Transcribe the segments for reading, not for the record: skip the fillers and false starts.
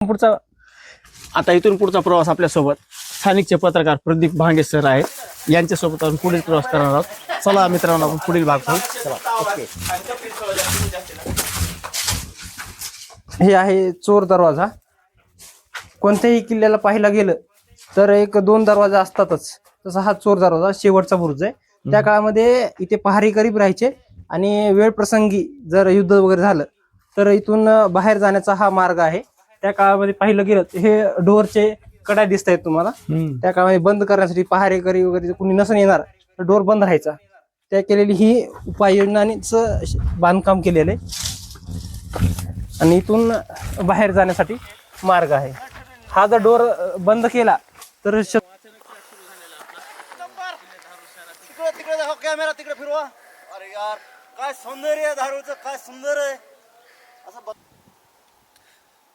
पुढचा आता इथून पुढचा प्रवास आपल्यासोबत स्थानिकचे पत्रकार प्रदीप भांगे सर आहेत, यांच्यासोबत आपण पुढील प्रवास करणार आहोत. चला मित्रांनो, आपण पुढील भाग पाहू. चला. ओके. हे आहे चोर दरवाजा. कोणत्याही किल्ल्याला पाहायला गेलं तर एक दोन दरवाजा असतातच, तसा हा चोर दरवाजा शेवटचा बुरुज आहे. त्या काळामध्ये इथे पहारे करीब राहायचे आणि वेळ प्रसंगी जर युद्ध वगैरे झालं तर इथून बाहेर जाण्याचा हा मार्ग आहे. त्या काळामध्ये पाहिलं गेलं हे डोअरचे कडा दिसत आहेत तुम्हाला. त्या काळामध्ये बंद करण्यासाठी पहारेकरी वगैरे कुणी नसून येणार तर डोर बंद राहायचा. त्या केलेली ही उपाययोजनांच बांधकाम केलेलं आहे आणि इथून बाहेर जाण्यासाठी मार्ग आहे. हा जर डोर बंद केला तर तिकडे दाखव कॅमेरा, तिकडे फिरवा. अरे यार, काय सौंदर्य आहे धारूरचं, काय सुंदर आहे. असं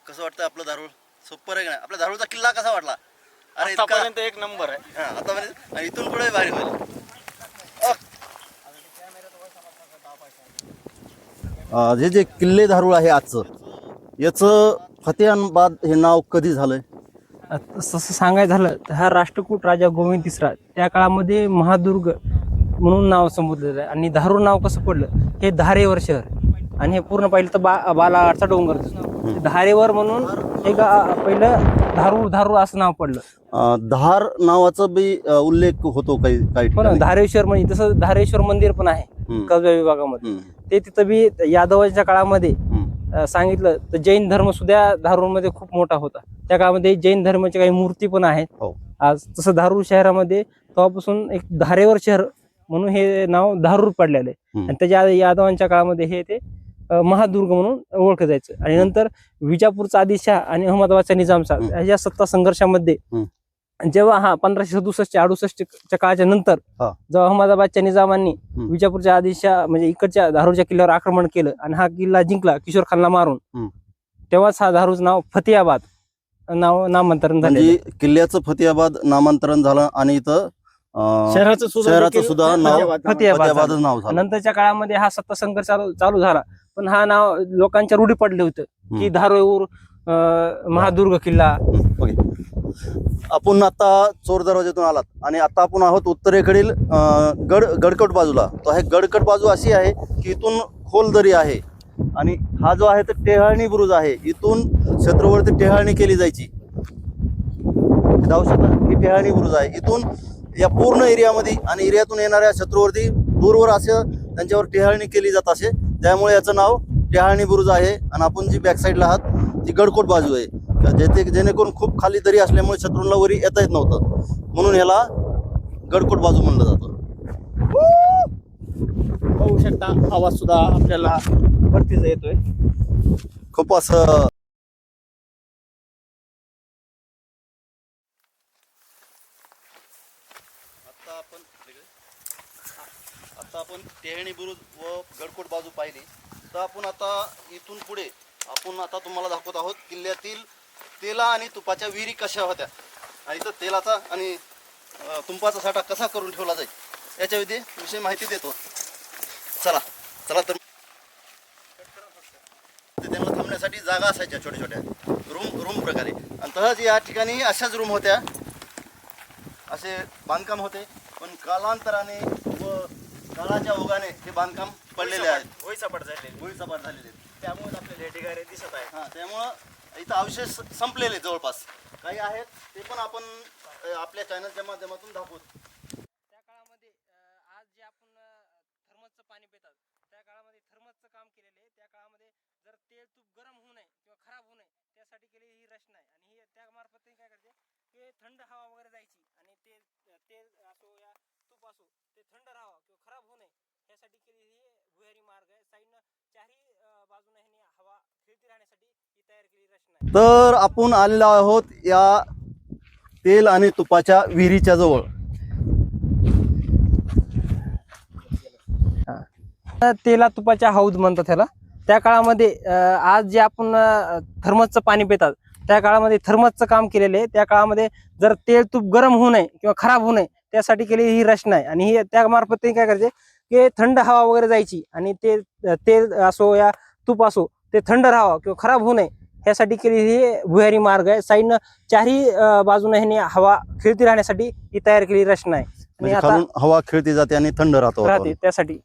कसं वाटतं आपलं धारूर? सुपर आहे का नाही? आपल्या धारूरचा किल्ला कसा वाटला? अरे आतापर्यंत एक नंबर आहे. आतापर्यंत इथून पुढे भारी होईल. जे जे किल्ले धारूर आहे आजचं, याचं फतेहाबाद हे नाव कधी झालंय? तसं सांगायचं झालं तर हा राष्ट्रकूट राजा गोविंद तिसरा त्या काळामध्ये महादुर्ग म्हणून नाव संबोधलेलं आहे. आणि धारूर नाव कसं पडलं, हे धारेवर शहर आणि हे पूर्ण पाहिलं तर बालाघाटचा डोंगर दिसतो. धारेवर म्हणून हे पहिलं धारूर असं नाव पडलं. धार नावाचा बी उल्लेख होतो काही ठिकाणी. धारेश्वर म्हणजे तसं धारेश्वर मंदिर पण आहे कसबा विभागामध्ये. ते तिथं बी यादवांच्या काळामध्ये सांगितलं तर जैन धर्म सुद्धा धारूरमध्ये खूप मोठा होता. त्या काळामध्ये जैन धर्माच्या काही मूर्ती पण आहेत. आज तसं धारूर शहरामध्ये तेव्हापासून एक धारेवर शहर म्हणून हे नाव धारूर पडलेलं आहे. आणि त्याच्या यादवांच्या काळामध्ये हे ते महादुर्ग म्हणून ओळखलं जायचं. आणि नंतर विजापूरचा आदिलशाह आणि अहमदाबादचा निजामशाह या सत्ता संघर्षामध्ये जेव्हा 1567-68 काळाच्या नंतर जेव्हा अहमदाबादच्या निजामांनी विजापूरच्या आदिलशाह म्हणजे इकडच्या धारूरच्या किल्ल्यावर आक्रमण केलं आणि हा किल्ला जिंकला किशोर खानला मारून, तेव्हाच हा धारूरचं नाव फतेहाबाद नामांतरण झालं. किल्ल्याचं फतेहाबाद नामांतरण झालं आणि इथं शहराचं सुद्धा नाव फतेहाबाद नाव झालं. नंतरच्या काळामध्ये हा सत्ता संघर्ष चालू झाला, पण हा नाव लोकांच्या रूढी पडले होतं की धारूर महादुर्ग किल्ला. आपण आता चोर दरवाजातून आलात आणि आता आपण आहोत उत्तरेकडील गडकट बाजूला. तर हे गडकट बाजू अशी आहे की इथून खोल दरी आहे आणि हा जो आहे तो टेहाळणी बुरुज आहे. इथून शत्रूवरती टेहाळणी केली जायची. जाऊ शकता, ही टेहाळणी बुरुज आहे. इथून या पूर्ण एरियामध्ये आणि एरियातून येणाऱ्या शत्रूवरती दूरवर असं त्यांच्यावर टेहाळणी केली जात असे, त्यामुळे याचं नाव टेहाळणी बुरुज आहे. आणि आपण जी बॅक साईडला आहात ती गडकोट बाजू आहे, जेणेकरून खूप खाली दरी असल्यामुळे शत्रूंना वरी येता येत नव्हतं, म्हणून याला गडकोट बाजू म्हणलं जातं. पाहू शकता, आवाज सुद्धा आपल्याला वरतीच येतोय. खूप असं आता आपण टेहळणी बुरुज व गडकोट बाजू पाहिली. तर आपण आता इथून पुढे आता तुम्हाला दाखवत आहोत किल्ल्यातील तेला आणि तुपाच्या विहिरी कशा होत्या आणि इथं तेलाचा आणि तुपाचा साठा कसा करून ठेवला जाईल याच्या विषयी माहिती देतो. चला चला. तर त्यांना थांबण्यासाठी जागा असायच्या छोट्या छोट्या रूम प्रकारे. आणि तसंच या ठिकाणी अशाच रूम होत्या, असे बांधकाम होते. पण कालांतराने व काळाच्या ओघाने हे बांधकाम पडलेले आहेत, भुईसपाट झालेले. त्यामुळे आपल्याला ढिगारे दिसत आहे. त्यामुळं इथं अवशेष संपलेले जवळपास काही आहेत, ते पण आपण आपल्या चॅनलच्या माध्यमातून दाखवतो. त्या काळामध्ये आज जे आपण थर्मसचं पाणी पितात, त्या काळामध्ये थर्मसचं काम केलेलं आहे. त्या काळामध्ये जर तेल तूप गरम होऊ नये किंवा खराब होऊ नये त्यासाठी केलेली ही रचना आहे. आणि ही त्या मार्फत काय करते की थंड हवा वगैरे जायची आणि ते तेल असो या तूप असो ते थंड राहावं किंवा खराब होऊ नये यासाठी केलेली ही भुयारी मार्ग आहे. साईडनं चारही बाजूने हवा फिरती राहण्यासाठी ही तयार केलेली रचना आहे. तर आपण आलेलो आहोत या तेल आणि तुपाच्या विहिरीच्या जवळ. तेला तुपाच्या हौद म्हणतात त्याला. त्या काळामध्ये आज जे आपण थर्मसचं पाणी पितात त्या काळामध्ये थर्मसचं काम केलेलं आहे. त्या काळामध्ये जर तेल तूप गरम होऊ नये किंवा खराब होऊ नये त्यासाठी केलेली ही रचना आहे. आणि ही त्या मार्फत ते काय करायचे की थंड हवा वगैरे जायची आणि ते तेल असो या तूप असो ते थंड राहावं किंवा खराब होऊ नये ह्यासाठी केलेली ही भुयारी मार्ग आहे. साईडनं चारही बाजूने ह्याने हवा खेळती राहण्यासाठी ही तयार केलेली रचना आहे. आणि म्हणजे आता खालून हवा खेळती जाते आणि थंड राहतो राहते त्यासाठी